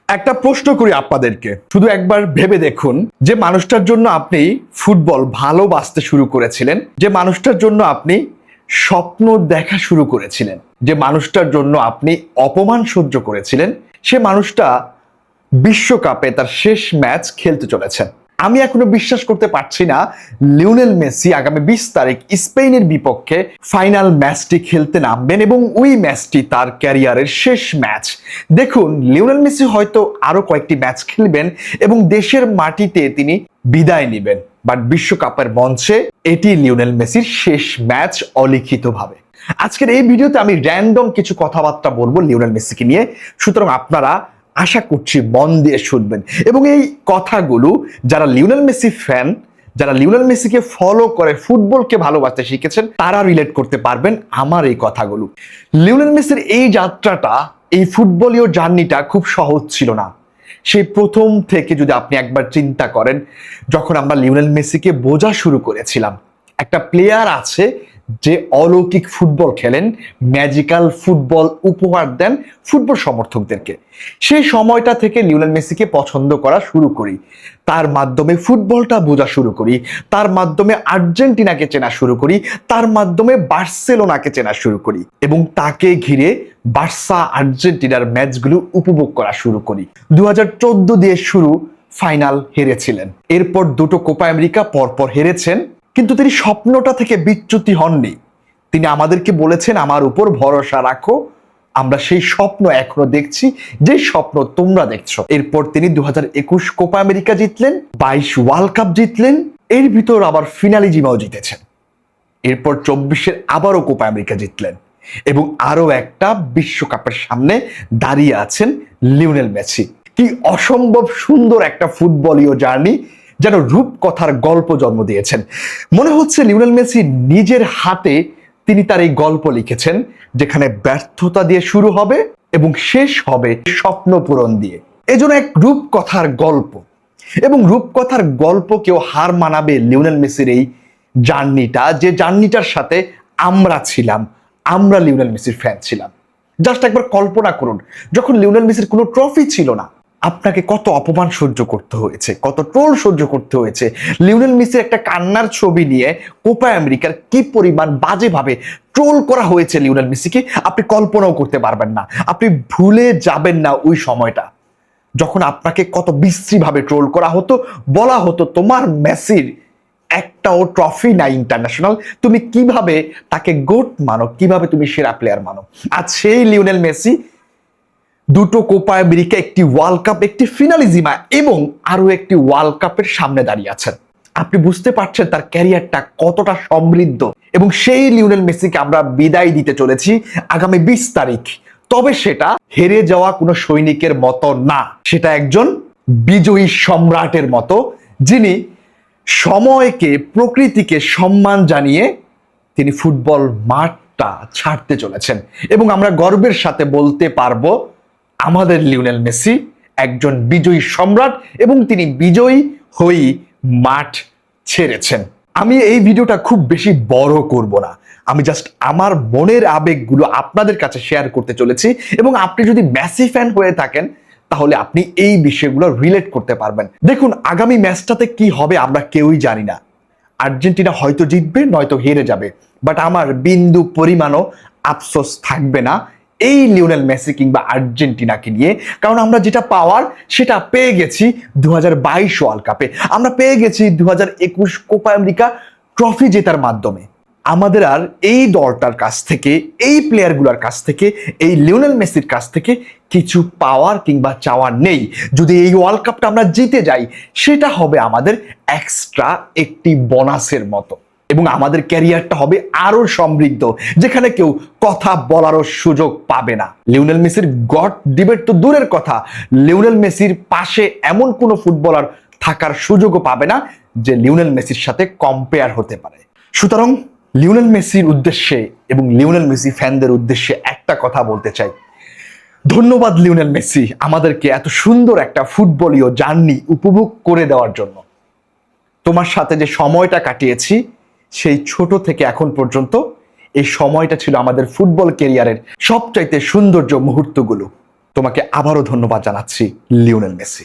একটা প্রশ্ন করি আপনাদেরকে, শুধু একবার ভেবে দেখুন যে মানুষটার জন্য আপনি ফুটবল ভালোবাসতে শুরু করেছিলেন, যে মানুষটার জন্য আপনি স্বপ্ন দেখা শুরু করেছিলেন, যে মানুষটার জন্য আপনি অপমান সহ্য করেছিলেন, সে মানুষটা বিশ্বকাপে তার শেষ ম্যাচ খেলতে চলেছেন। আমি এখনো বিশ্বাস করতে পারছি না লিওনেল মেসি আগামী 20 তারিখ স্পেনের বিপক্ষে ফাইনাল ম্যাচটি খেলতে নামবেন এবং ওই ম্যাচটি তার ক্যারিয়ারের শেষ ম্যাচ। দেখুন, লিওনেল মেসি হয়তো আরো কয়েকটি ম্যাচ খেলবেন এবং দেশের মাটিতে তিনি বিদায় নেবেন, বাট বিশ্বকাপের মঞ্চে এটি লিওনেল মেসির শেষ ম্যাচ অলিখিতভাবে। আজকের এই ভিডিওতে আমি র্যান্ডম কিছু কথাবার্তা বলবো লিওনেল মেসিকে নিয়ে, সুতরাং আপনারা আশা করছি মন দিয়ে শুনবেন এবং এই কথাগুলো যারা লিওনেল মেসি ফ্যান, যারা লিওনেল মেসিকে ফলো করে ফুটবলকে ভালোবাসতে শিখেছেন, তারা রিলেট করতে পারবেন আমার এই কথাগুলো। লিওনেল মেসির এই যাত্রাটা, এই ফুটবলীয় জার্নিটা খুব সহজ ছিল না। সেই প্রথম থেকে যদি আপনি একবার চিন্তা করেন, যখন আমরা লিওনেল মেসিকে বোঝা শুরু করেছিলাম, একটা প্লেয়ার আছে যে অলৌকিক ফুটবল খেলেন, ম্যাজিক্যাল ফুটবল উপহার দেন ফুটবল সমর্থকদেরকে, সেই সময়টা থেকে লিওনেল মেসিকে পছন্দ করা শুরু করি, তার মাধ্যমে ফুটবলটা বোঝা শুরু করি, তার মাধ্যমে আর্জেন্টিনাকে চেনা শুরু করি, তার মাধ্যমে বার্সেলোনাকে চেনা শুরু করি এবং তাকে ঘিরে বার্সা আর্জেন্টিনার ম্যাচগুলো উপভোগ করা শুরু করি। 2014 দিয়ে শুরু, ফাইনাল হেরেছিলেন, এরপর দুটো কোপা আমেরিকা পরপর হেরেছেন, কিন্তু তিনি স্বপ্নটা থেকে বিচ্যুতি হননি। তিনি আমাদেরকে বলেছেন, আমার উপর ভরসা রাখো, আমরা সেই স্বপ্ন এখনো দেখছি, যে স্বপ্ন তোমরা দেখছো। এরপর তিনি 2021 কোপা আমেরিকা জিতলেন, 22 ওয়ার্ল্ড কাপ জিতলেন, এর ভিতর আবার ফিনালিজিমাও জিতেছেন। এরপর 24-এর আবারও কোপা আমেরিকা জিতলেন এবং আরো একটা বিশ্বকাপের সামনে দাঁড়িয়ে আছেন লিওনেল মেসি। কি অসম্ভব সুন্দর একটা ফুটবলীয় জার্নি, যেন রূপকথার গল্প জন্ম দিয়েছেন। মনে হচ্ছে লিওনেল মেসি নিজের হাতে তিনি তার এই গল্প লিখেছেন, যেখানে ব্যর্থতা দিয়ে শুরু হবে এবং শেষ হবে স্বপ্ন পূরণ দিয়ে। এজন্য এক রূপকথার গল্প, এবং রূপকথার গল্পকেও হার মানাবে লিওনেল মেসির এই জার্নিটা, যে জার্নিটার সাথে আমরা ছিলাম, আমরা লিওনেল মেসির ফ্যান ছিলাম। জাস্ট একবার কল্পনা করুন, যখন লিওনেল মেসির কোনো ট্রফি ছিল না, আপনাকে কত অপমান সহ্য করতে হয়েছে, কত ট্রোল সহ্য করতে হয়েছে। লিওনেল মেসির একটা কান্নার ছবি নিয়ে কোপা আমেরিকার কি পরিমাণ বাজেভাবে ট্রোল করা হয়েছে লিওনেল মেসিকে, আপনি কল্পনাও করতে পারবেন না। আপনি ভুলে যাবেন না ওই সময়টা, যখন আপনাকে কত বিশ্রীভাবে ট্রোল করা হতো, বলা হতো তোমার মেসির একটাও ট্রফি নাই ইন্টারন্যাশনাল, তুমি কিভাবে তাকে গোট মানো, কিভাবে তুমি সেরা প্লেয়ার মানো। আর সেই লিওনেল মেসি দুটো কোপা আমেরিকা, একটি ওয়ার্ল্ড কাপ, একটি ফিনালিজিমা এবং আরো একটি ওয়ার্ল্ড কাপের সামনে দাঁড়িয়ে আছেন। আপনি বুঝতে পারছেন তার ক্যারিয়ারটা কতটা সমৃদ্ধ। এবং সেই লিওনেল মেসিকে আমরা বিদায় দিতে চলেছি আগামী 20 তারিখ। তবে সেটা হেরে যাওয়া কোনো সৈনিকের মতো না, সেটা একজন বিজয়ী সম্রাটের মতো, যিনি সময়কে, প্রকৃতিকে সম্মান জানিয়ে তিনি ফুটবল মাঠটা ছাড়তে চলেছেন। এবং আমরা গর্বের সাথে বলতে পারবো, আমাদের লিওনেল মেসি একজন বিজয়ী সম্রাট এবং তিনি বিজয়ী হয়েই মাঠ ছেড়েছেন। আমি এই ভিডিওটা খুব বেশি বড় করব না, আমি জাস্ট আমার মনের আবেগগুলো আপনাদের কাছে শেয়ার করতে চলেছি। এবং আপনি যদি মেসি ফ্যান হয়ে থাকেন, তাহলে আপনি এই বিষয়গুলো রিলেট করতে পারবেন। দেখুন, আগামী ম্যাচটাতে কি হবে আমরা কেউই জানি না। আর্জেন্টিনা হয়তো জিতবে, নয়তো হেরে যাবে, বাট আমার বিন্দু পরিমাণও আফসোস থাকবে না এই লিওনেল মেসি কিংবা আর্জেন্টিনাকে নিয়ে। কারণ আমরা যেটা পাওয়ার সেটা পেয়ে গেছি 2022 ওয়ার্ল্ড কাপে, আমরা পেয়ে গেছি 2021 কোপা আমেরিকা ট্রফি জেতার মাধ্যমে। আমাদের আর এই দলটার কাছ থেকে, এই প্লেয়ারগুলোর কাছ থেকে, এই লিওনেল মেসির কাছ থেকে কিছু পাওয়ার কিংবা চাওয়ার নেই। যদি এই ওয়ার্ল্ড কাপটা আমরা জিতে যাই, সেটা হবে আমাদের এক্সট্রা একটি বোনাসের মতো, এবং আমাদের ক্যারিয়ারটা হবে আরো সমৃদ্ধ, যেখানে কেউ কথা বলারও সুযোগ পাবে না। লিওনেল মেসির গড ডিবেট তো দূরের কথা, লিওনেল মেসির পাশে এমন কোনো ফুটবলার থাকার সুযোগও পাবে না যে লিওনেল মেসির সাথে কম্পেয়ার হতে পারে। সুতরাং লিওনেল মেসির উদ্দেশ্যে এবং লিওনেল মেসি ফ্যানদের উদ্দেশ্যে একটা কথা বলতে চাই, ধন্যবাদ লিওনেল মেসি আমাদেরকে এত সুন্দর একটা ফুটবলীয় জার্নি উপভোগ করে দেওয়ার জন্য। তোমার সাথে যে সময়টা কাটিয়েছি, সেই ছোট থেকে এখন পর্যন্ত, এই সময়টা ছিল আমাদের ফুটবল ক্যারিয়ারের সবচাইতে সৌন্দর্য মুহূর্তগুলো। তোমাকে আবারও ধন্যবাদ জানাচ্ছি লিওনেল মেসি।